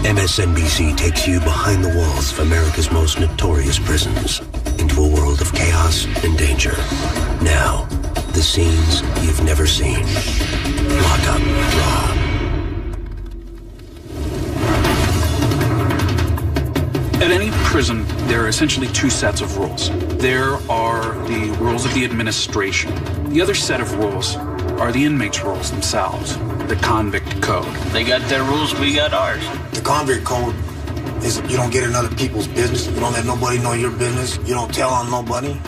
MSNBC takes you behind the walls of America's most notorious prisons into a world of chaos and danger. Now, the scenes you've never seen. Lock Up Raw. At any prison, there are essentially two sets of rules. There are the rules of the administration. The other set of rules are the inmates' rules themselves, the convict code. They got their rules, we got ours. The convict code is you don't get in other people's business. You don't let nobody know your business. You don't tell on nobody.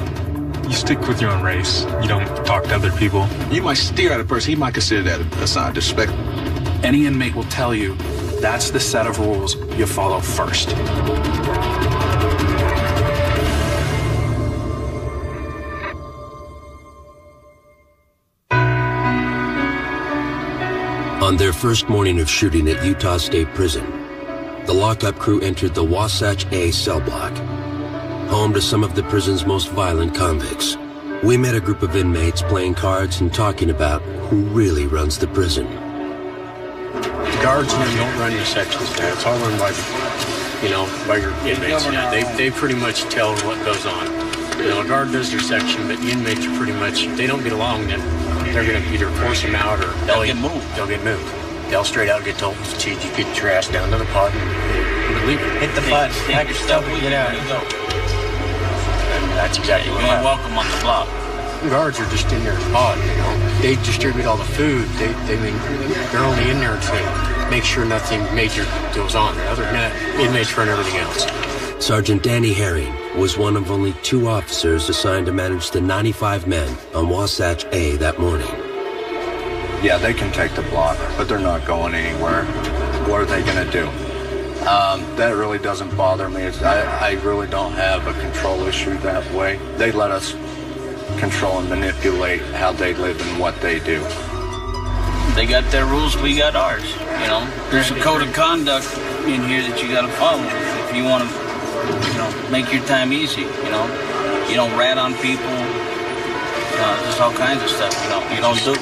You stick with your own race. You don't talk to other people. You might steer at a person. He might consider that a sign of disrespect. Any inmate will tell you that's the set of rules you follow first. On their first morning of shooting at Utah State Prison, the lockup crew entered the Wasatch A cell block, home to some of the prison's most violent convicts. We met a group of inmates playing cards and talking about who really runs the prison. The guards here don't run your sections, man. It's all run by, by your inmates. They pretty much tell what goes on. A guard does their section, but the inmates are pretty much, if they don't get along, then they're going to either force them out or they'll get moved. They'll straight out get told, geez, you get your ass down to the pod and leave it. Hit the pod, pack your stuff, and get out. Go. And that's exactly what happened. Welcome on the block. The guards are just in their pod, They distribute all the food. They're only in there to make sure nothing major goes on. Other than that, inmates run everything else. Sergeant Danny Herring was one of only 2 officers assigned to manage the 95 men on Wasatch A that morning. Yeah, they can take the block, but they're not going anywhere. What are they going to do? That really doesn't bother me. I really don't have a control issue that way. They let us control and manipulate how they live and what they do. They got their rules, we got ours. There's a code of conduct in here that you got to follow if you want to, make your time easy. You don't rat on people. There's all kinds of stuff. You don't do.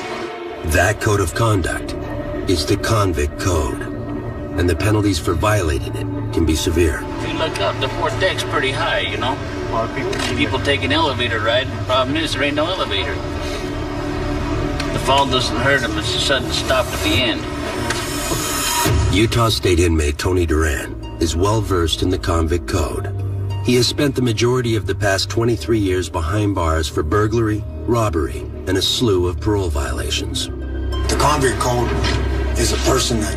That code of conduct is the convict code, and the penalties for violating it can be severe. If you look up, the 4th deck's pretty high. A lot of people take an elevator ride. The problem is there ain't no elevator. The fall doesn't hurt them. It's a sudden stop at the end. Utah State inmate Tony Duran is well versed in the convict code. He has spent the majority of the past 23 years behind bars for burglary, robbery, and a slew of parole violations. The convict code is a person that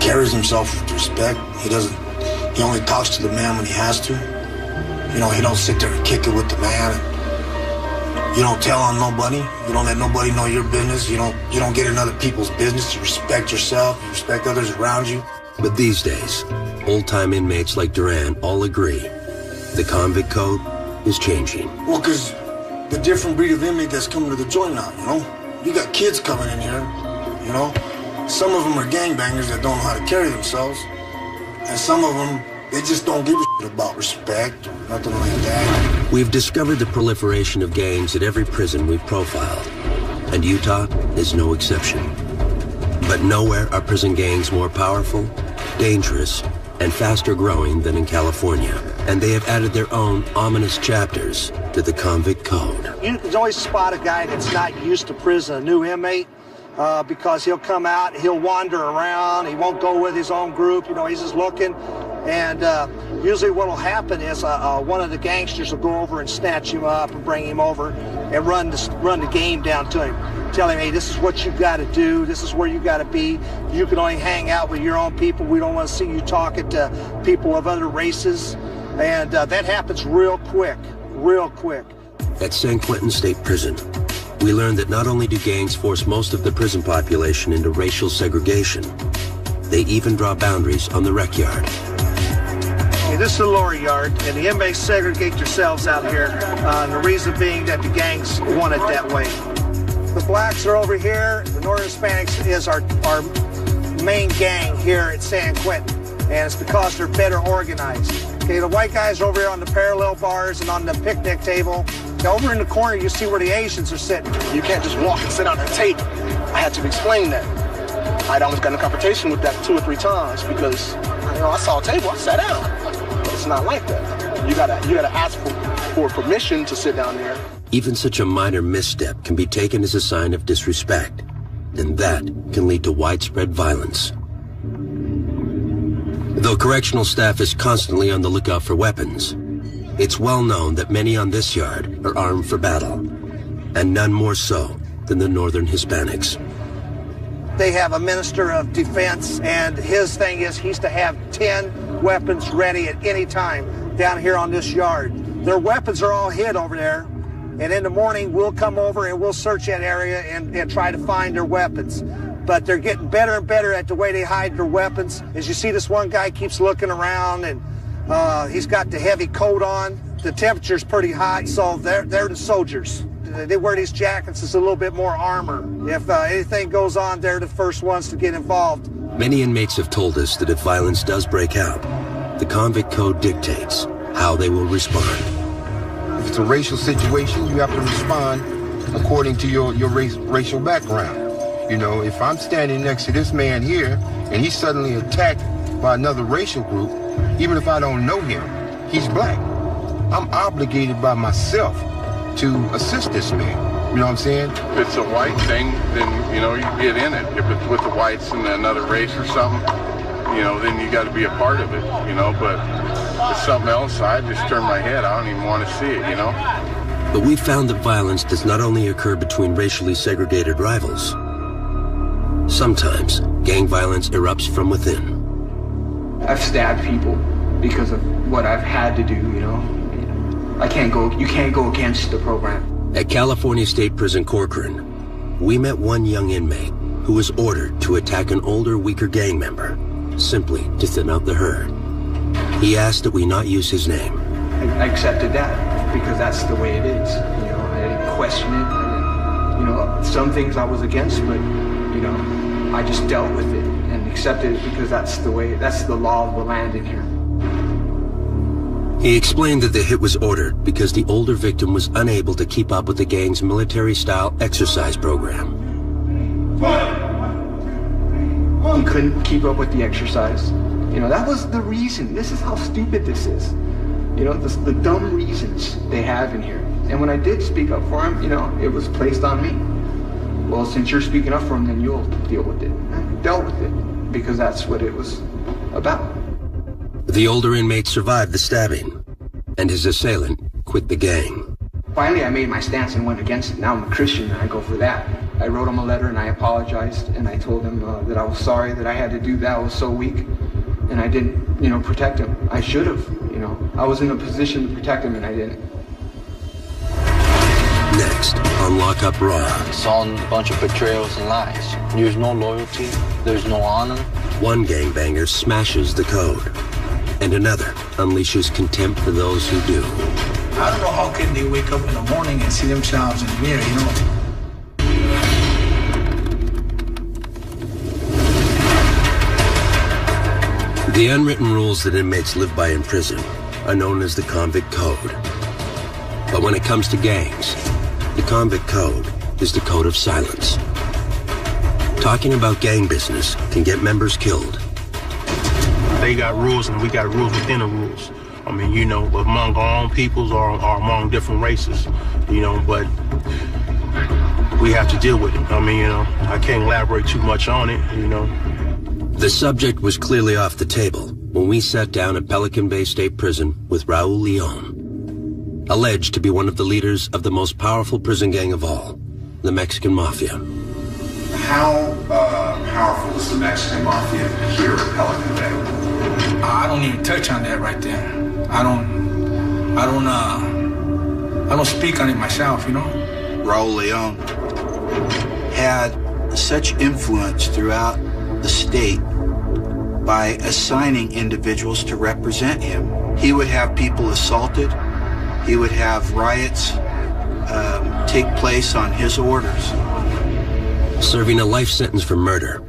carries himself with respect. He only talks to the man when he has to. He don't sit there and kick it with the man. You don't tell on nobody. You don't let nobody know your business. You don't get in other people's business. You respect yourself. You respect others around you. But these days, old-time inmates like Duran all agree the convict code is changing. Well, because the different breed of inmate that's coming to the joint now, You got kids coming in here, Some of them are gangbangers that don't know how to carry themselves. And some of them, they just don't give a shit about respect or nothing like that. We've discovered the proliferation of gangs at every prison we've profiled, and Utah is no exception. But nowhere are prison gangs more powerful, dangerous, and faster growing than in California. And they have added their own ominous chapters to the convict code. You can always spot a guy that's not used to prison, a new inmate, because he'll come out, he'll wander around, he won't go with his own group, he's just looking. And usually what will happen is one of the gangsters will go over and snatch him up and bring him over and run the game down to him. Tell him, hey, this is what you got to do. This is where you got to be. You can only hang out with your own people. We don't want to see you talking to people of other races. And that happens real quick. At San Quentin State Prison, we learned that not only do gangs force most of the prison population into racial segregation, they even draw boundaries on the rec yard. Okay, this is the lower yard, and the inmates segregate themselves out here. And the reason being that the gangs want it that way. The blacks are over here. The Northern Hispanics is our main gang here at San Quentin, and it's because they're better organized. Okay, the white guys over here on the parallel bars and on the picnic table. Over in the corner, you see where the Asians are sitting. You can't just walk and sit on a table. I had to explain that. I'd almost got in a confrontation with that 2 or 3 times because, I saw a table, I sat down. But it's not like that. You gotta ask for permission to sit down there. Even such a minor misstep can be taken as a sign of disrespect, and that can lead to widespread violence. Though correctional staff is constantly on the lookout for weapons, it's well known that many on this yard are armed for battle, and none more so than the Northern Hispanics. They have a minister of defense, and his thing is he's to have 10 weapons ready at any time down here on this yard. Their weapons are all hid over there, and in the morning we'll come over and we'll search that area and try to find their weapons. But they're getting better and better at the way they hide their weapons. As you see, this one guy keeps looking around, and he's got the heavy coat on. The temperature's pretty hot, so they're the soldiers. They wear these jackets. It's a little bit more armor. If anything goes on, they're the first ones to get involved. Many inmates have told us that if violence does break out, the convict code dictates how they will respond. If it's a racial situation, you have to respond according to your racial background. If I'm standing next to this man here and he's suddenly attacked by another racial group, even if I don't know him, he's black. I'm obligated by myself to assist this man. You know what I'm saying? If it's a white thing, then, you get in it. If it's with the whites and another race or something, then you got to be a part of it, But if it's something else, I just turn my head. I don't even want to see it, But we found that violence does not only occur between racially segregated rivals. Sometimes gang violence erupts from within. I've stabbed people because of what I've had to do, You can't go against the program. At California State Prison Corcoran, we met one young inmate who was ordered to attack an older, weaker gang member, simply to thin out the herd. He asked that we not use his name. I accepted that because that's the way it is. I didn't question it. Some things I was against, but I just dealt with it and accepted it because that's the law of the land in here. He explained that the hit was ordered because the older victim was unable to keep up with the gang's military-style exercise program. He couldn't keep up with the exercise. That was the reason. This is how stupid this is. The dumb reasons they have in here. And when I did speak up for him, it was placed on me. Well, since you're speaking up for him, then you'll deal with it. I dealt with it because that's what it was about. The older inmate survived the stabbing, and his assailant quit the gang. Finally, I made my stance and went against it. Now I'm a Christian, and I go for that. I wrote him a letter, and I apologized, and I told him that I was sorry that I had to do that. I was so weak, and I didn't, protect him. I should have, I was in a position to protect him, and I didn't. Next, on Lock Up Raw. It's all a bunch of betrayals and lies. There's no loyalty. There's no honor. One gangbanger smashes the code, and another unleashes contempt for those who do. I don't know how can they wake up in the morning and see themselves in the mirror, The unwritten rules that inmates live by in prison are known as the convict code. But when it comes to gangs, the convict code is the code of silence. Talking about gang business can get members killed. They got rules and we got rules within the rules. Among our own peoples or among different races, but we have to deal with it. I can't elaborate too much on it, The subject was clearly off the table when we sat down at Pelican Bay State Prison with Raul Leon, alleged to be one of the leaders of the most powerful prison gang of all, the Mexican Mafia. How powerful is the Mexican Mafia here at Pelican Bay? I don't even touch on that right there. I don't speak on it myself, Raul Leon had such influence throughout the state by assigning individuals to represent him. He would have people assaulted. He would have riots take place on his orders. Serving a life sentence for murder,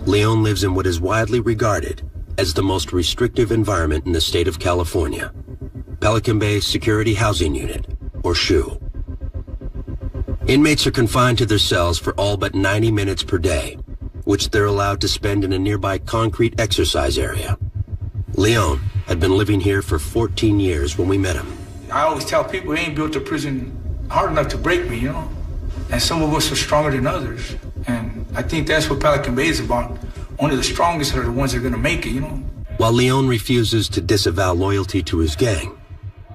Leon lives in what is widely regarded as the most restrictive environment in the state of California, Pelican Bay Security Housing Unit, or SHU. Inmates are confined to their cells for all but 90 minutes per day, which they're allowed to spend in a nearby concrete exercise area. Leon had been living here for 14 years when we met him. I always tell people they ain't built a prison hard enough to break me, you know? And some of us are stronger than others. And I think that's what Pelican Bay is about. Only the strongest are the ones that are gonna make it, you know? While Leon refuses to disavow loyalty to his gang,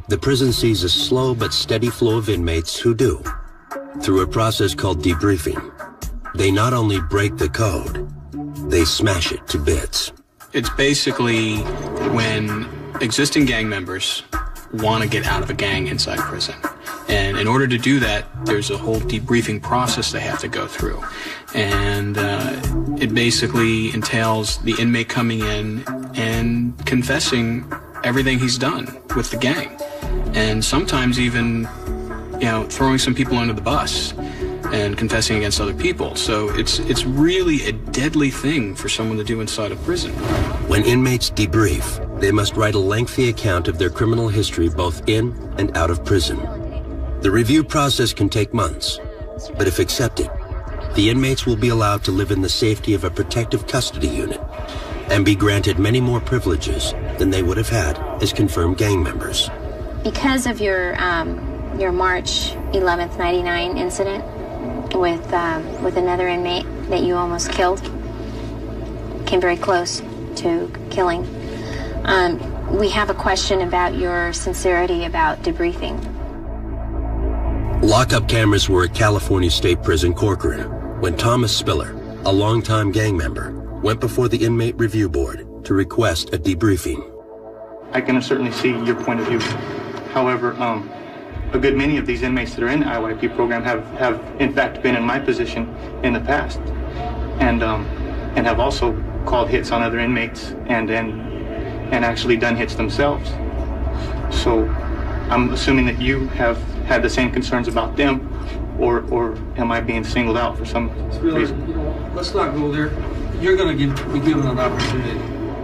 the prison sees a slow but steady flow of inmates who do. Through a process called debriefing, they not only break the code, they smash it to bits. It's basically when existing gang members want to get out of a gang inside prison. And in order to do that, there's a whole debriefing process they have to go through. And it basically entails the inmate coming in and confessing everything he's done with the gang. And sometimes even, you know, throwing some people under the bus and confessing against other people. So it's really a deadly thing for someone to do inside a prison. When inmates debrief, they must write a lengthy account of their criminal history both in and out of prison. The review process can take months, but if accepted, the inmates will be allowed to live in the safety of a protective custody unit and be granted many more privileges than they would have had as confirmed gang members. Because of your March 11th, 99 incident with another inmate that you almost killed, came very close to killing, we have a question about your sincerity about debriefing. Lockup cameras were at California State Prison Corcoran when Thomas Spiller, a longtime gang member, went before the Inmate Review Board to request a debriefing. I can certainly see your point of view. However, a good many of these inmates that are in the IYP program have in fact been in my position in the past, and have also called hits on other inmates and actually done hits themselves. So I'm assuming that you have had the same concerns about them, or am I being singled out for some reason? You know, let's not go there. You're going to be given an opportunity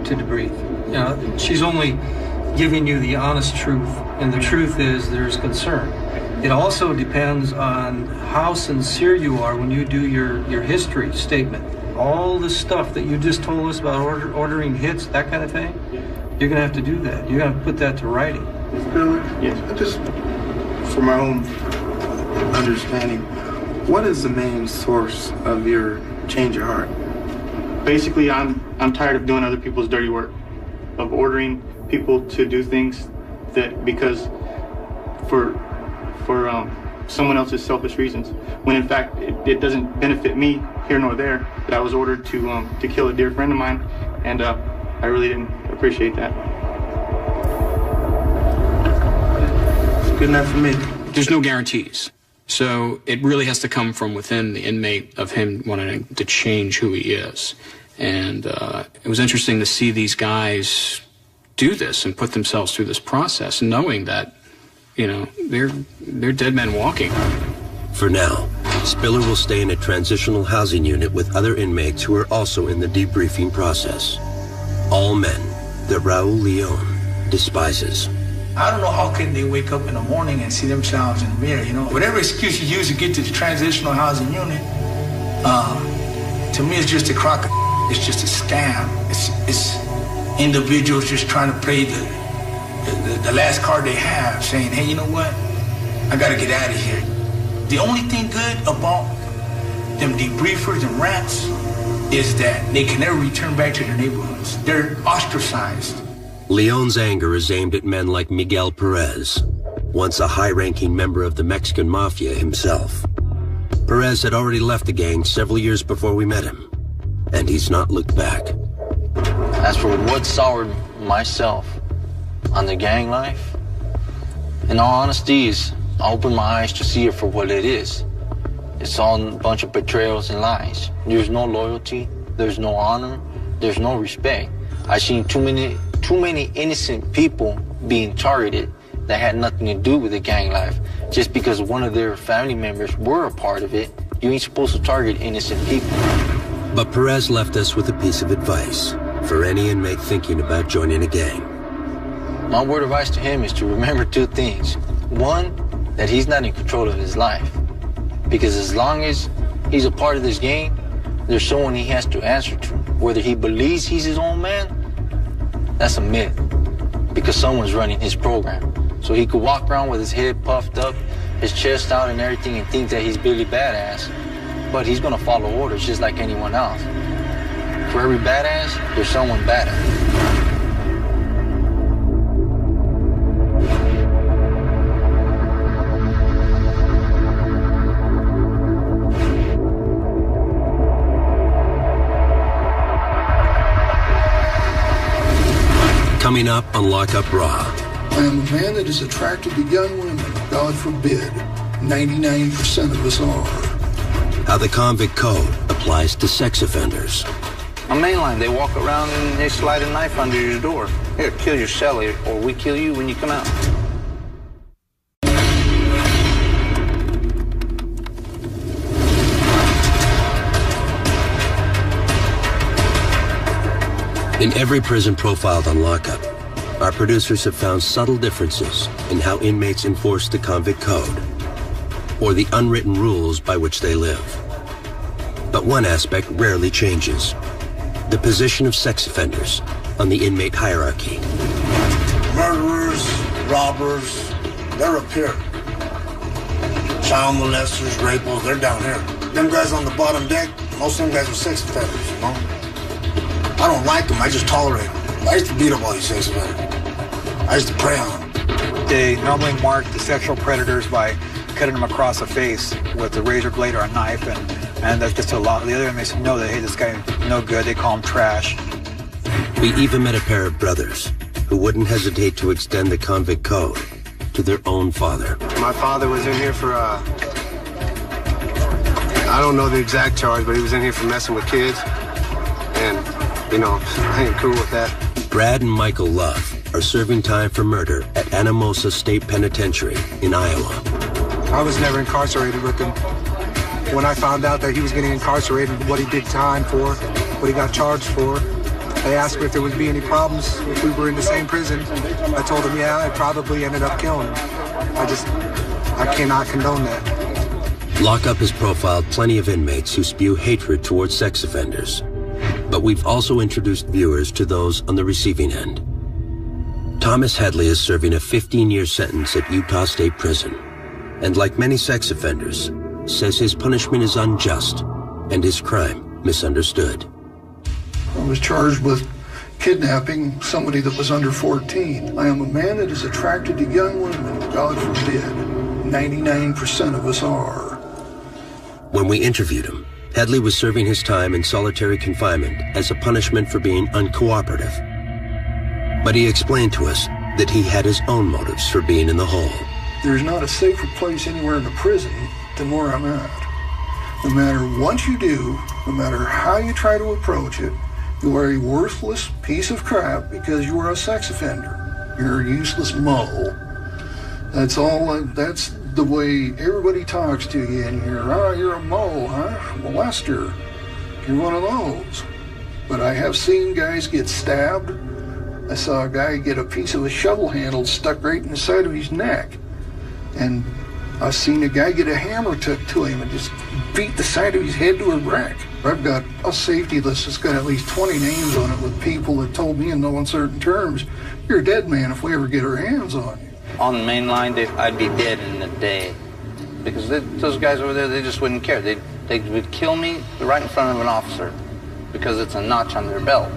to debrief. You know, she's only giving you the honest truth, and the truth is there's concern. It also depends on how sincere you are when you do your history statement. All the stuff that you just told us about ordering hits, that kind of thing, you're going to have to do that. You're going to put that to writing. Billy? Yes. Just for my own understanding, what is the main source of your change of heart? Basically, I'm tired of doing other people's dirty work, of ordering people to do things that because for someone else's selfish reasons, when in fact it doesn't benefit me here nor there. That I was ordered to kill a dear friend of mine, and I really didn't appreciate that. It's good enough for me. There's no guarantees. So it really has to come from within the inmate of him wanting to change who he is. And it was interesting to see these guys do this and put themselves through this process, knowing that, you know, they're dead men walking. For now, Spiller will stay in a transitional housing unit with other inmates who are also in the debriefing process. All men that Raul Leon despises. I don't know how can they wake up in the morning and see themselves in the mirror, you know? Whatever excuse you use to get to the transitional housing unit, to me it's just a crock of it's just a scam. It's individuals just trying to play the last card they have, saying, hey, you know what? I gotta get out of here. The only thing good about them debriefers and rats is that they can never return back to their neighborhoods. They're ostracized. Leon's anger is aimed at men like Miguel Perez, once a high-ranking member of the Mexican Mafia himself. Perez had already left the gang several years before we met him, and he's not looked back. As for what soured myself on the gang life, in all honesty, is I opened my eyes to see it for what it is. It's all a bunch of betrayals and lies. There's no loyalty, there's no honor, there's no respect. I've seen too many innocent people being targeted that had nothing to do with the gang life. Just because one of their family members were a part of it, you ain't supposed to target innocent people. But Perez left us with a piece of advice for any inmate thinking about joining a gang. My word of advice to him is to remember two things. One, that he's not in control of his life. Because as long as he's a part of this gang, There's someone he has to answer to. Whether he believes he's his own man, that's a myth. Because someone's running his program. So he could walk around with his head puffed up, his chest out and everything, and think that he's Billy Badass. But he's gonna follow orders just like anyone else. For every badass, there's someone badass. Coming up on Lockup Raw. I am a man that is attracted to young women. God forbid. 99% of us are. How the convict code applies to sex offenders. On mainline, they walk around and they slide a knife under your door. Here, kill your cellie, or we kill you when you come out. In every prison profiled on Lockup, our producers have found subtle differences in how inmates enforce the convict code, or the unwritten rules by which they live. But one aspect rarely changes: the position of sex offenders on the inmate hierarchy. Murderers, robbers, they're up here. Child molesters, rapers, they're down here. Them guys on the bottom deck, most of them guys are sex offenders, you know? I don't like them, I just tolerate them. I used to beat up all these sex offenders. I used to prey on them. They normally mark the sexual predators by cutting them across the face with a razor blade or a knife, and that's just a lot. The other inmates know that, hey, this guy no good, they call him trash. We even met a pair of brothers who wouldn't hesitate to extend the convict code to their own father. My father was in here for, I don't know the exact charge, but he was in here for messing with kids. And, you know, I ain't cool with that. Brad and Michael Love are serving time for murder at Anamosa State Penitentiary in Iowa. I was never incarcerated with him. When I found out that he was getting incarcerated, what he did time for, what he got charged for, they asked me if there would be any problems if we were in the same prison. I told them, yeah, I probably ended up killing him. I cannot condone that. Lockup has profiled plenty of inmates who spew hatred towards sex offenders. But we've also introduced viewers to those on the receiving end. Thomas Headley is serving a 15-year sentence at Utah State Prison, and like many sex offenders, says his punishment is unjust and his crime misunderstood. I was charged with kidnapping somebody that was under 14. I am a man that is attracted to young women. God forbid. 99% of us are. When we interviewed him, Headley was serving his time in solitary confinement as a punishment for being uncooperative. But he explained to us that he had his own motives for being in the hole. There's not a safer place anywhere in the prison than where I'm at. No matter what you do, no matter how you try to approach it, you are a worthless piece of crap because you are a sex offender. You're a useless mole. That's all. That's the way everybody talks to you in here. Oh, you're a mole, huh? Molester. You're one of those. But I have seen guys get stabbed. I saw a guy get a piece of a shovel handle stuck right in the side of his neck. And I've seen a guy get a hammer took to him and just beat the side of his head to a wreck. I've got a safety list that's got at least 20 names on it with people that told me in no uncertain terms, you're a dead man if we ever get our hands on you. On the main line, I'd be dead in a day. Because those guys over there, they just wouldn't care. They would kill me right in front of an officer because it's a notch on their belt.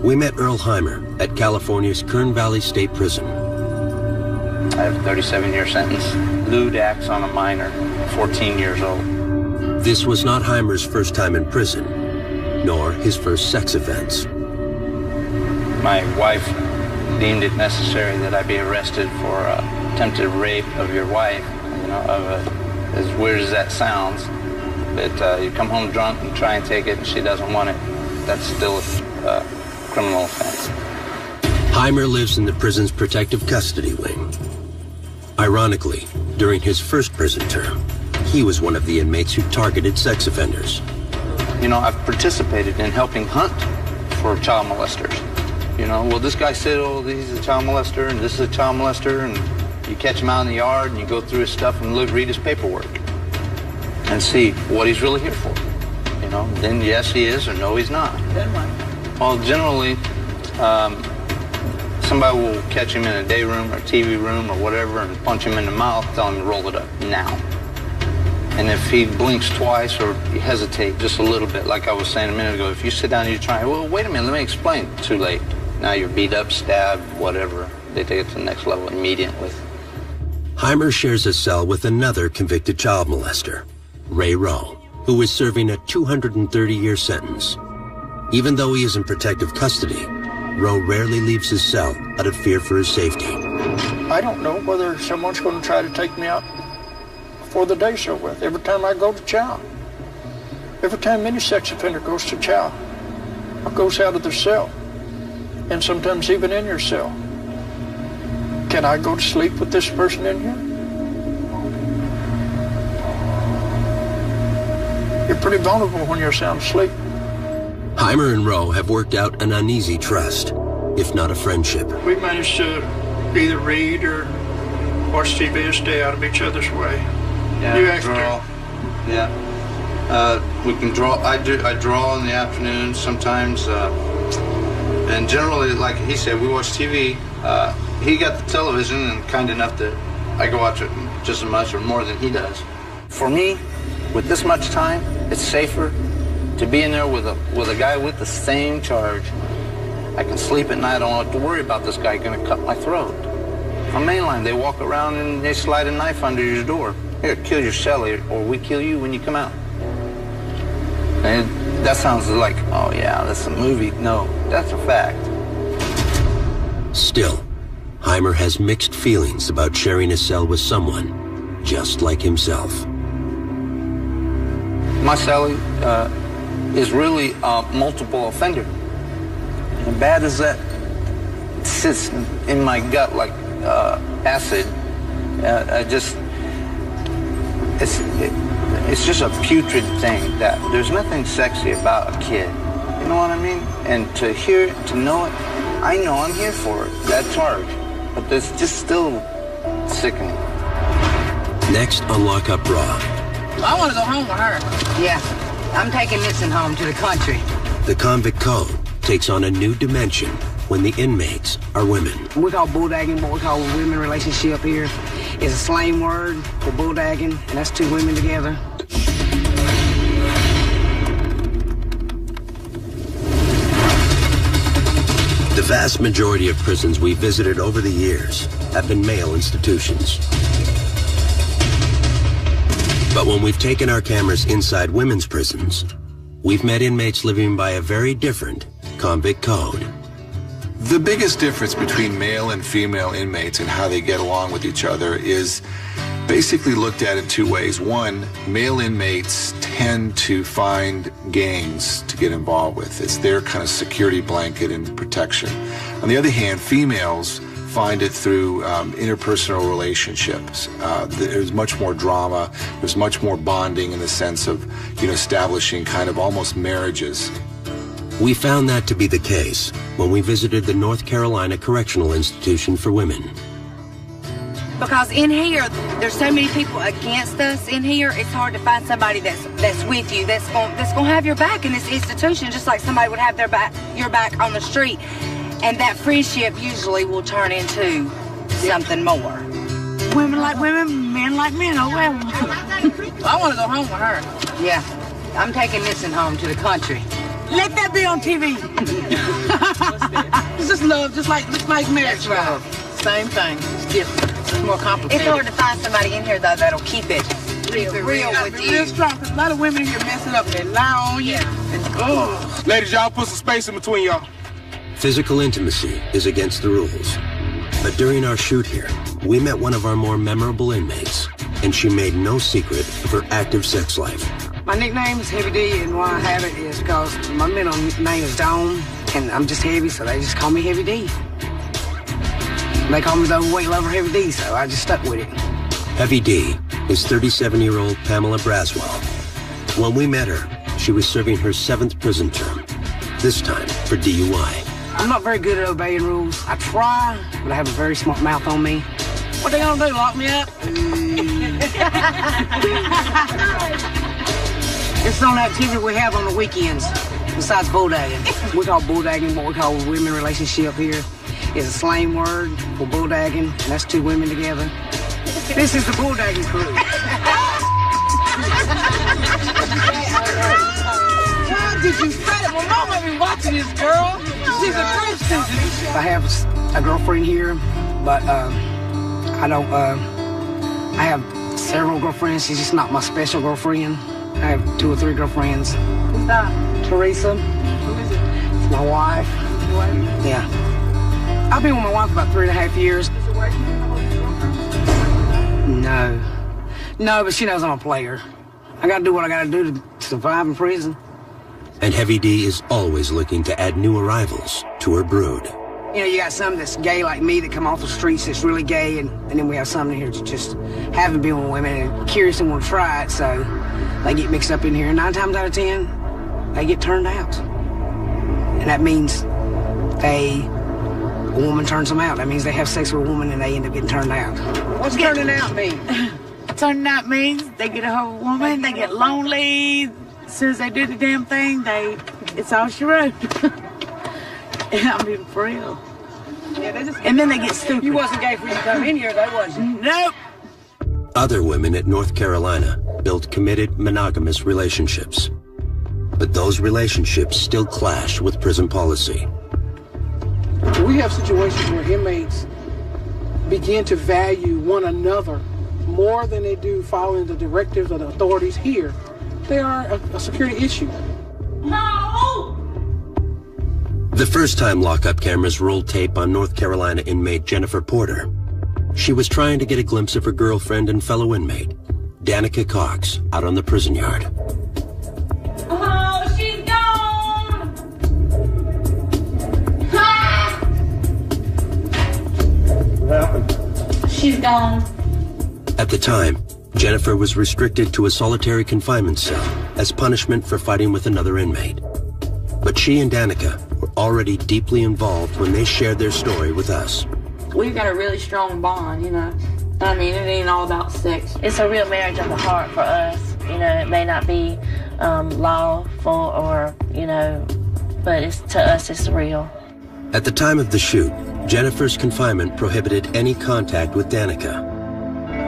We met Earl Heimer at California's Kern Valley State Prison. I have a 37-year sentence. Lewd acts on a minor, 14 years old. This was not Heimer's first time in prison, nor his first sex offense. My wife deemed it necessary that I be arrested for attempted rape of your wife. You know, as weird as that sounds, that you come home drunk and try and take it and she doesn't want it, that's still a criminal offense. Heimer lives in the prison's protective custody wing. Ironically, during his first prison term, he was one of the inmates who targeted sex offenders. You know, I've participated in helping hunt for child molesters. You know, well, this guy said, oh, he's a child molester, and this is a child molester, and you catch him out in the yard, and you go through his stuff and read his paperwork and see what he's really here for. You know, then yes, he is, or no, he's not. Well, generally, somebody will catch him in a day room or TV room or whatever and punch him in the mouth, tell him to roll it up now. And if he blinks twice or you hesitate just a little bit, like I was saying a minute ago, if you sit down and you try, well, wait a minute, let me explain. Too late. Now you're beat up, stabbed, whatever. They take it to the next level immediately. Heimer shares a cell with another convicted child molester, Ray Rowe, who is serving a 230-year sentence. Even though he is in protective custody, Rowe rarely leaves his cell out of fear for his safety. I don't know whether someone's going to try to take me out before the day's over with. Every time I go to chow, every time any sex offender goes to chow or goes out of their cell, and sometimes even in your cell, can I go to sleep with this person in here? You're pretty vulnerable when you're sound asleep. Heimer and Rowe have worked out an uneasy trust, if not a friendship. We managed to either read or watch TV or stay out of each other's way. Yeah, You actually draw. Yeah. We can draw. I draw in the afternoon sometimes. And generally, like he said, we watch TV. He got the television and kind enough that I can watch it just as much or more than he does. For me, with this much time, it's safer to be in there with a guy with the same charge. I can sleep at night. I don't have to worry about this guy going to cut my throat. On mainline, they walk around and they slide a knife under your door. Here, kill your cellie, or we kill you when you come out. And that sounds like, oh yeah, that's a movie. No, that's a fact. Still, Heimer has mixed feelings about sharing a cell with someone just like himself. My cellie is really a multiple offender. And bad as that sits in my gut like acid, it's just a putrid thing that there's nothing sexy about a kid. You know what I mean? And to hear it, to know it, I know I'm here for it, that charge. But it's just still sickening. Next on Lock Up Raw. I want to go home with her. Yeah, I'm taking Nixon home to the country. The convict code takes on a new dimension when the inmates are women. We call bulldagging what we call a women relationship here. It's a slang word for bulldagging, and that's two women together. The vast majority of prisons we visited over the years have been male institutions. But when we've taken our cameras inside women's prisons, we've met inmates living by a very different convict code. The biggest difference between male and female inmates and how they get along with each other is basically looked at in two ways. One, male inmates tend to find gangs to get involved with. It's their kind of security blanket and protection. On the other hand, females find it through interpersonal relationships. There's much more drama. There's much more bonding in the sense of, establishing kind of almost marriages. We found that to be the case when we visited the North Carolina Correctional Institution for Women. Because in here, there's so many people against us in here, it's hard to find somebody that's with you, that's gonna have your back in this institution, just like somebody would have your back on the street. And that friendship usually will turn into something more. Women like women, men like men, oh well. I want to go home with her. Yeah, I'm taking Nixon home to the country. Let that be on TV. It's just love, just like marriage. That's right. Same thing. It's different. It's more complicated. It's hard to find somebody in here, though, that'll keep it real with you. Real strong, because a lot of women in here mess it up. They lie on you. And, Ladies, y'all put some space in between y'all. Physical intimacy is against the rules. But during our shoot here, we met one of our more memorable inmates, and she made no secret of her active sex life. My nickname is Heavy D, and why I have it is because my middle name is Dawn, and I'm just heavy, so they just call me Heavy D. They call me the overweight lover Heavy D, so I just stuck with it. Heavy D is 37-year-old Pamela Braswell. When we met her, she was serving her 7th prison term, this time for DUI. I'm not very good at obeying rules. I try, but I have a very smart mouth on me. What they gonna do, lock me up? It's an activity we have on the weekends, besides bulldagging. We call bulldagging what we call a women relationship here. It's a slang word for bulldagging, and that's two women together. This is the bulldagging crew. Why did you say that? My mama be watching this, girl. She's a Christian. I have a girlfriend here, but I don't. I have several girlfriends. She's just not my special girlfriend. I have 2 or 3 girlfriends. Who's that? Teresa. Who is it? It's my wife. Your wife? Yeah. I've been with my wife about 3.5 years. Is your wife No. No, but she knows I'm a player. I gotta do what I gotta do to survive in prison. And Heavy D is always looking to add new arrivals to her brood. You know, you got some that's gay like me that come off the streets that's really gay, and then we have some in here that just haven't been with women and curious and want to try it, so they get mixed up in here. 9 times out of 10, they get turned out. And that means a woman turns them out. That means they have sex with a woman and they end up getting turned out. What's turning out mean? Turning out means they get a whole woman, they get lonely. As soon as they do the damn thing, it's all she wrote. I mean, for real. Yeah, and then they get stupid. You wasn't gay before you come in here, though, was you? Nope. Other women at North Carolina built committed monogamous relationships. But those relationships still clash with prison policy. We have situations where inmates begin to value one another more than they do following the directives of the authorities here. They are a security issue. No! The first time lockup cameras rolled tape on North Carolina inmate Jennifer Porter, she was trying to get a glimpse of her girlfriend and fellow inmate, Danica Cox, out on the prison yard. Oh, she's gone! Ah! What happened? She's gone. At the time, Jennifer was restricted to a solitary confinement cell as punishment for fighting with another inmate. But she and Danica were already deeply involved when they shared their story with us. We've got a really strong bond, you know. I mean, it ain't all about sex. It's a real marriage of the heart for us. You know, it may not be lawful or, you know, but to us, it's real. At the time of the shoot, Jennifer's confinement prohibited any contact with Danica.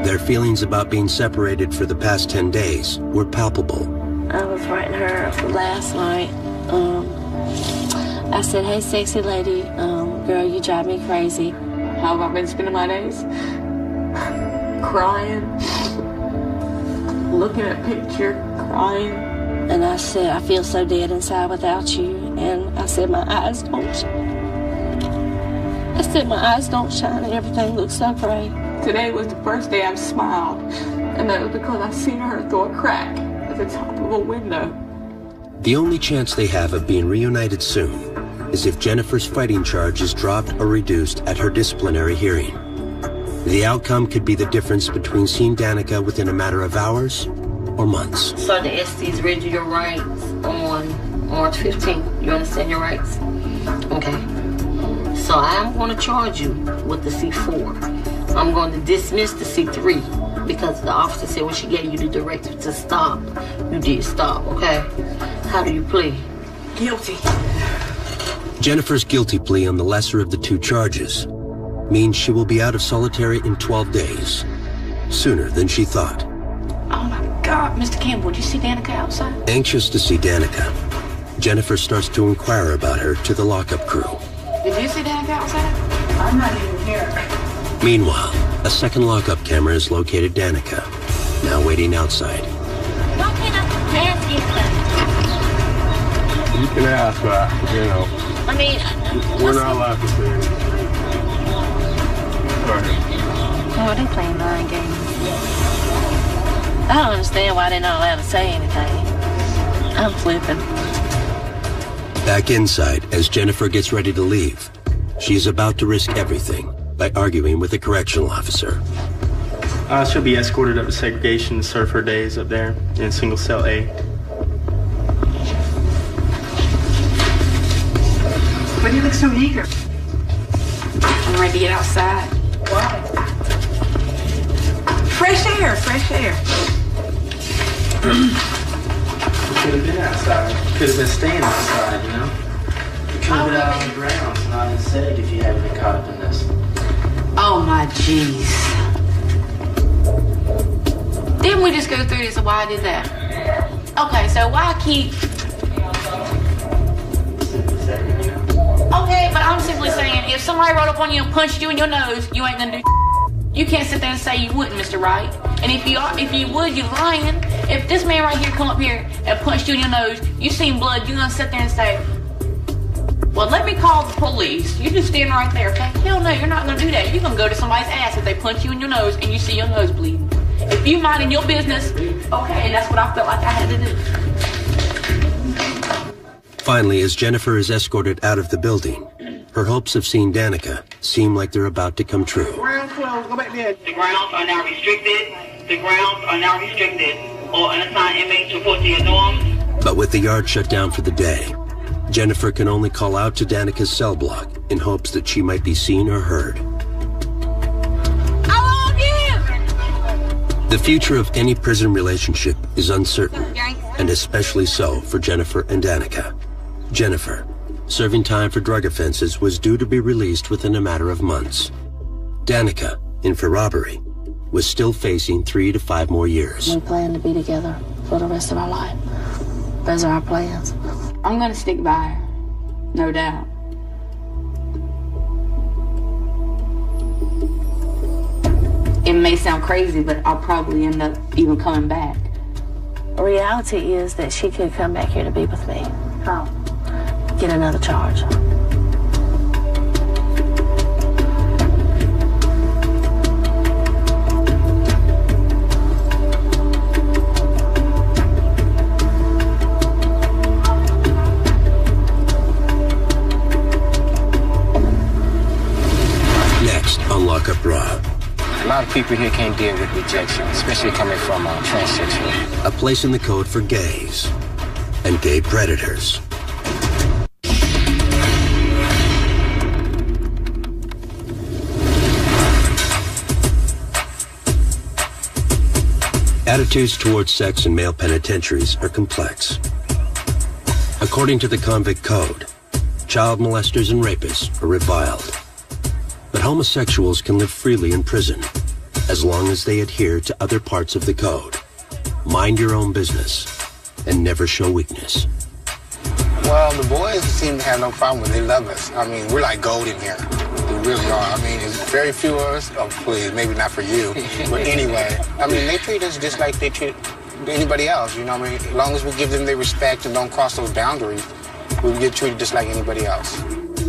Their feelings about being separated for the past 10 days were palpable. I was writing her last night. I said, hey, sexy lady, girl, you drive me crazy. How have I been spending my days? Crying, looking at a picture, crying. And I said, I feel so dead inside without you. And I said, my eyes don't shine and everything looks so gray. Today was the first day I've smiled, and that was because I seen her through a crack at the top of a window. The only chance they have of being reunited soon is if Jennifer's fighting charge is dropped or reduced at her disciplinary hearing. The outcome could be the difference between seeing Danica within a matter of hours or months. So the SC's read you your rights on March 15th. You understand your rights? Okay. So I'm going to charge you with the C4. I'm going to dismiss the C3 because the officer said when she gave you the directive to stop, you did stop, okay? How do you plead? Guilty. Jennifer's guilty plea on the lesser of the 2 charges means she will be out of solitary in 12 days, sooner than she thought. Oh my God, Mr. Campbell, did you see Danica outside? Anxious to see Danica, Jennifer starts to inquire about her to the lockup crew. Did you see Danica outside? I'm not even here. Meanwhile, a second lockup camera has located Danica, now waiting outside. Why can't I ask you something? You can ask, but, you know, I mean, we're not allowed to say anything. Oh, they playing mind games. I don't understand why they're not allowed to say anything. I'm flipping. Back inside, as Jennifer gets ready to leave, she is about to risk everything by arguing with a correctional officer. She'll be escorted up to segregation to serve her days up there in single cell A. But you look so eager. I'm ready to get outside. Why? Fresh air, fresh air. could have been outside. You could have been staying outside, you know? You could have been out on the grounds, not inside if you hadn't been caught up in this. Oh my jeez. Didn't we just go through this? Why I did that? Okay, so why keep... Okay, but I'm simply saying, if somebody rolled up on you and punched you in your nose, you ain't gonna do. You can't sit there and say you wouldn't, Mr. Wright. And if you would, you're lying. If this man right here come up here and punched you in your nose, you seen blood, you're gonna sit there and say, well, let me call the police. You just stand right there, okay? Hell no, you're not gonna do that. You're gonna go to somebody's ass if they punch you in your nose and you see your nose bleeding. If you minding your business, okay, and that's what I felt like I had to do. Finally, as Jennifer is escorted out of the building, her hopes of seeing Danica seem like they're about to come true. Ground closed. Go back there. The grounds are now restricted. The grounds are now restricted. All unassigned inmates report to your dorms. But with the yard shut down for the day, Jennifer can only call out to Danica's cell block in hopes that she might be seen or heard. The future of any prison relationship is uncertain, and especially so for Jennifer and Danica. Jennifer, serving time for drug offenses, was due to be released within a matter of months. Danica, in for robbery, was still facing 3 to 5 more years. We plan to be together for the rest of our life. Those are our plans. I'm gonna stick by her, no doubt. It may sound crazy, but I'll probably end up even coming back. The reality is that she could come back here to be with me. Oh. Get another charge. Next on Lockup Raw. A lot of people here can't deal with rejection, especially coming from a transsexual. A place in the code for gays and gay predators. Attitudes towards sex in male penitentiaries are complex. According to the convict code, child molesters and rapists are reviled. But homosexuals can live freely in prison as long as they adhere to other parts of the code. Mind your own business and never show weakness. Well, the boys seem to have no problem with it. They love us. I mean, we're like gold in here. We really are. I mean, there's very few of us. Oh, please, maybe not for you. But anyway, I mean, they treat us just like they treat anybody else, you know what I mean? As long as we give them their respect and don't cross those boundaries, we get treated just like anybody else.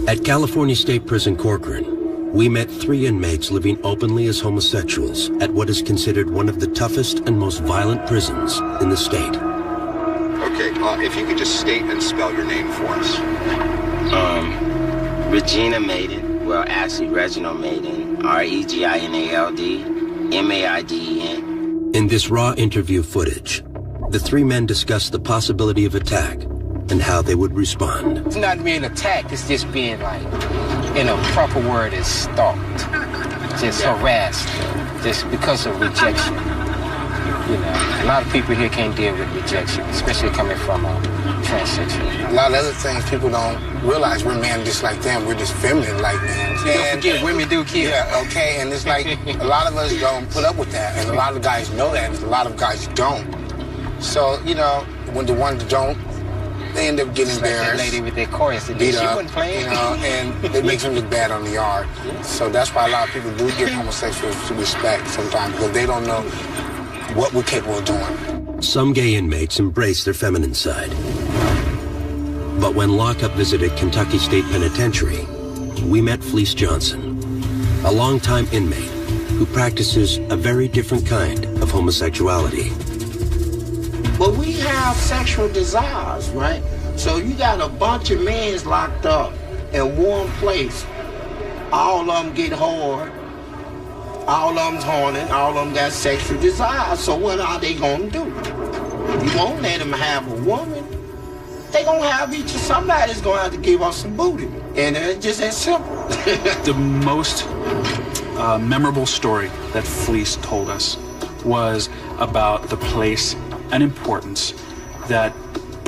At California State Prison Corcoran, we met 3 inmates living openly as homosexuals at what is considered one of the toughest and most violent prisons in the state. Okay, if you could just state and spell your name for us. Regina Maiden, well, actually Reginald Maiden, R-E-G-I-N-A-L-D, M-A-I-D-E-N. In this raw interview footage, the 3 men discuss the possibility of attack and how they would respond. It's not being attacked, it's just being like, in a proper word, is stalked, just harassed, just because of rejection. You know, a lot of people here can't deal with rejection, especially coming from a transsexual. A lot of other things people don't realize. We're men just like them. We're just feminine like men. Don't forget, women do kill. Yeah, okay, and it's like a lot of us don't put up with that, and a lot of guys know that, and a lot of guys don't. So, you know, when the ones don't, they end up getting embarrassed. That lady with their chorus, beat she up, wasn't playing. you know, and it makes them look bad on the yard. So that's why a lot of people do give homosexuals respect sometimes, because they don't know what we're capable of doing. Some gay inmates embrace their feminine side. But when Lockup visited Kentucky State Penitentiary, we met Fleece Johnson, a longtime inmate who practices a very different kind of homosexuality. But we have sexual desires, right? So you got a bunch of men locked up in one place. All of them get hard. All of them's horny. All of them got sexual desires. So what are they gonna do? You won't let them have a woman. They gonna have each. Somebody's gonna have to give us some booty, and it's just that simple. The most memorable story that Fleece told us was about the place and importance that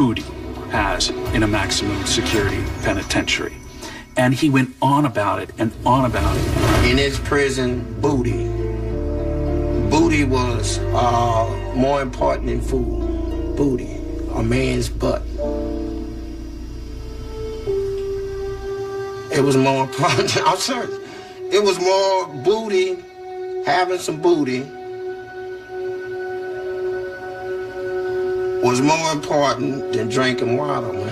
booty has in a maximum security penitentiary. And he went on about it and on about it. In his prison, booty was more important than food. Booty, a man's butt. It was more important. I'm serious. It was more booty, having some booty was more important than drinking water, man.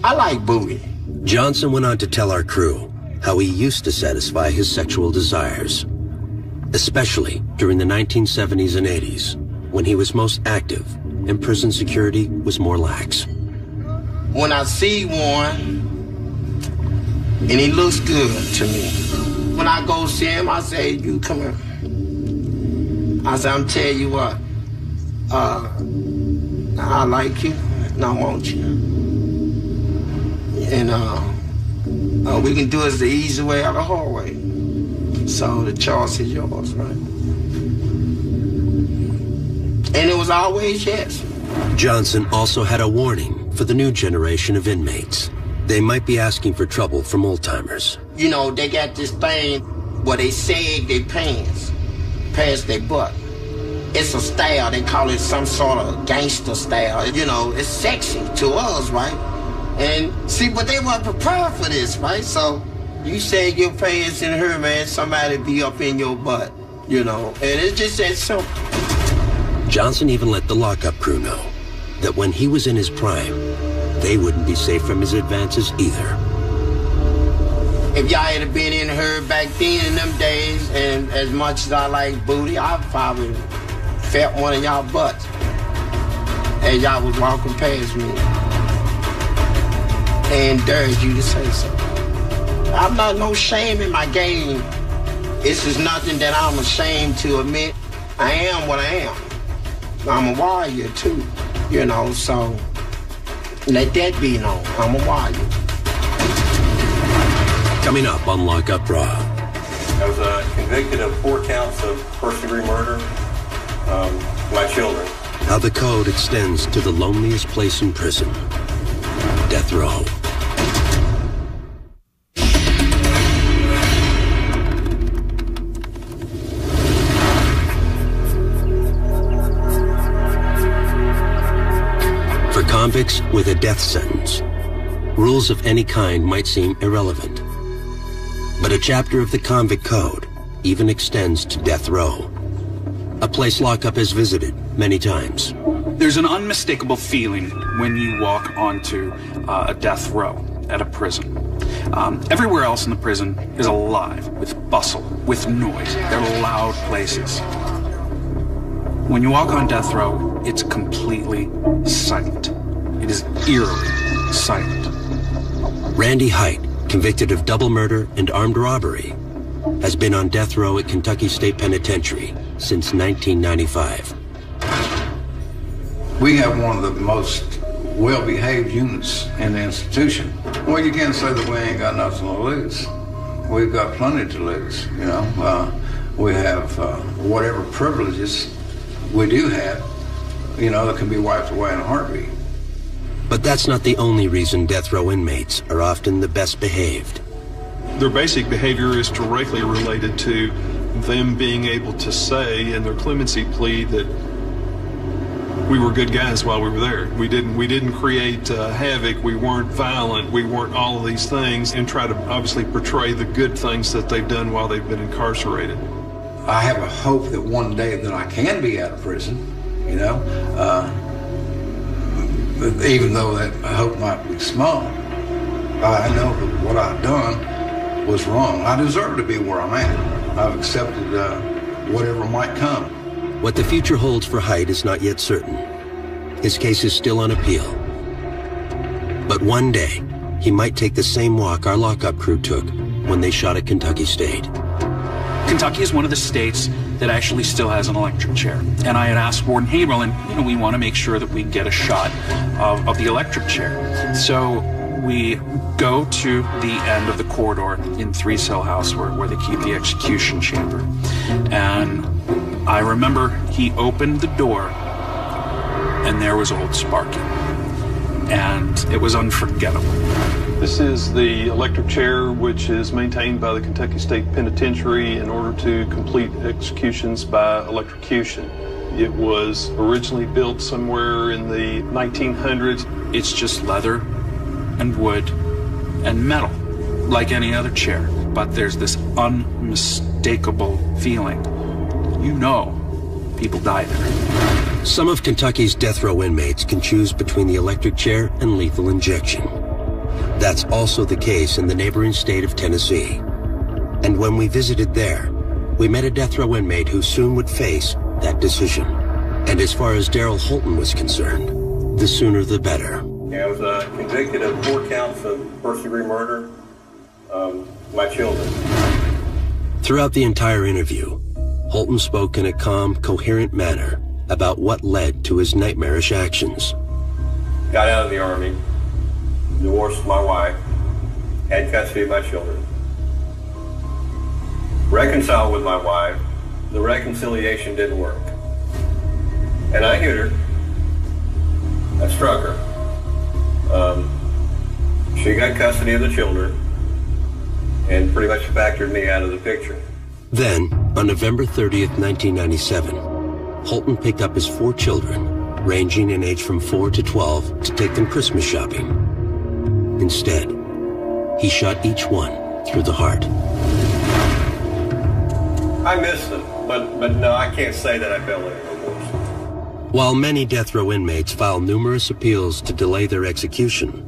I like booty. Johnson went on to tell our crew how he used to satisfy his sexual desires, especially during the 1970s and 80s, when he was most active and prison security was more lax. When I see one, and he looks good to me, when I go see him, I say, you come here. I say, I'm telling you what, I like you, and I want you. And we can do it the easy way or the hard way. So the choice is yours, right? And it was always yes. Johnson also had a warning for the new generation of inmates. They might be asking for trouble from old-timers. You know, they got this thing where they sag their pants past their butt. It's a style. They call it some sort of gangster style. You know, it's sexy to us, right? And see, but they weren't prepared for this, right? So you sag your pants in her, man, somebody be up in your butt, you know? And it's just that simple. Johnson even let the lockup crew know that when he was in his prime, they wouldn't be safe from his advances either. If y'all had been in her back then in them days, and as much as I like booty, I probably felt one of y'all butts as y'all was walking past me and dared you to say so. I'm not no shame in my game. This is nothing that I'm ashamed to admit. I am what I am. I'm a warrior too, you know, so let that be known. I'm a warrior. Coming up on Lockup Raw. I was convicted of 4 counts of first-degree murder. My children. How the code extends to the loneliest place in prison, death row. For convicts with a death sentence, rules of any kind might seem irrelevant. But a chapter of the convict code even extends to death row, a place lockup has visited many times. There's an unmistakable feeling when you walk onto a death row at a prison. Everywhere else in the prison is alive with bustle, with noise. They're loud places. When you walk on death row, it's completely silent. It is eerily silent. Randy Height, convicted of double murder and armed robbery, has been on death row at Kentucky State Penitentiary since 1995. We have one of the most well-behaved units in the institution. Well, you can't say that we ain't got nothing to lose. We've got plenty to lose, you know. We have whatever privileges we do have, you know, that can be wiped away in a heartbeat. But that's not the only reason death row inmates are often the best behaved. Their basic behavior is directly related to them being able to say in their clemency plea that we were good guys while we were there. We didn't create havoc, we weren't violent, we weren't all of these things, and try to obviously portray the good things that they've done while they've been incarcerated. I have a hope that one day that I can be out of prison, you know, even though that hope might be small. I know that what I've done was wrong. I deserve to be where I'm at. I've accepted whatever might come. What the future holds for Height is not yet certain. His case is still on appeal. But one day, he might take the same walk our lockup crew took when they shot at Kentucky State. Kentucky is one of the states that actually still has an electric chair. And I had asked Warden Haverhill, and you know, we want to make sure that we get a shot of the electric chair. So we go to the end of the corridor in 3-cell house where they keep the execution chamber. And I remember he opened the door and there was old Sparky. And it was unforgettable. This is the electric chair, which is maintained by the Kentucky State Penitentiary in order to complete executions by electrocution. It was originally built somewhere in the 1900s. It's just leather and wood and metal, like any other chair. But there's this unmistakable feeling. You know people die there. Some of Kentucky's death row inmates can choose between the electric chair and lethal injection. That's also the case in the neighboring state of Tennessee. And when we visited there, we met a death row inmate who soon would face that decision. And as far as Daryl Holton was concerned, the sooner the better. I was convicted of 4 counts of first-degree murder. My children. Throughout the entire interview, Holton spoke in a calm, coherent manner about what led to his nightmarish actions. Got out of the Army, divorced my wife, had custody of my children. Reconciled with my wife, the reconciliation didn't work. And I hit her. I struck her. She got custody of the children and pretty much factored me out of the picture. Then, on November 30th, 1997, Holton picked up his 4 children, ranging in age from 4 to 12, to take them Christmas shopping. Instead, he shot each one through the heart. I missed them, but no, I can't say that I felt any remorse. While many death row inmates filed numerous appeals to delay their execution,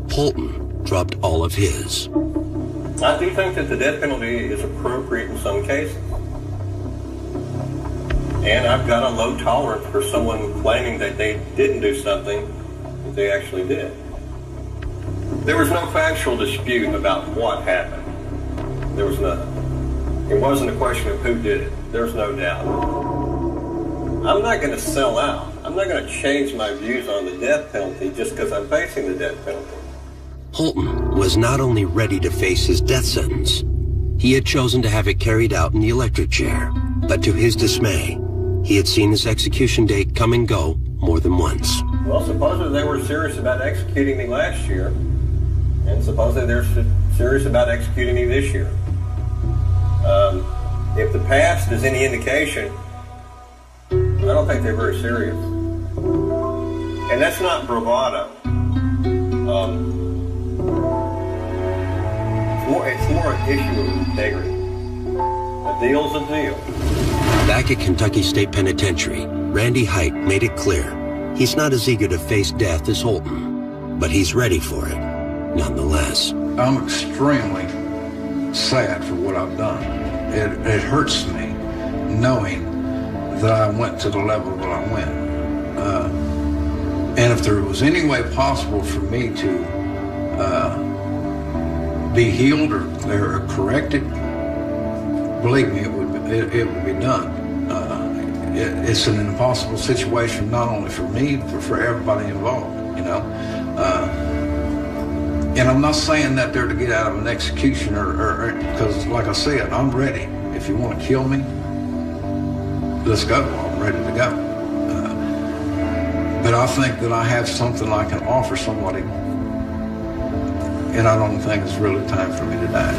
Holton dropped all of his. I do think that the death penalty is appropriate in some cases. And I've got a low tolerance for someone claiming that they didn't do something that they actually did. There was no factual dispute about what happened. There was none. It wasn't a question of who did it. There's no doubt. I'm not going to sell out. I'm not going to change my views on the death penalty just because I'm facing the death penalty. Holton was not only ready to face his death sentence, he had chosen to have it carried out in the electric chair. But to his dismay, he had seen his execution date come and go more than once. Well, supposedly they were serious about executing me last year, and supposedly they're serious about executing me this year. If the past is any indication, I don't think they're very serious. And that's not bravado. It's more an issue of integrity. A deal's a deal. Back at Kentucky State Penitentiary, Randy Height made it clear he's not as eager to face death as Holton, but he's ready for it, nonetheless. I'm extremely sad for what I've done. It hurts me knowing that I went to the level that I went. And if there was any way possible for me to be healed or corrected, believe me, it would be done. It's an impossible situation, not only for me, but for everybody involved, you know. And I'm not saying that they're to get out of an execution or because, like I said, I'm ready. If you want to kill me, let's go. I'm ready to go. But I think that I have something I can offer somebody, and I don't think it's really time for me to die.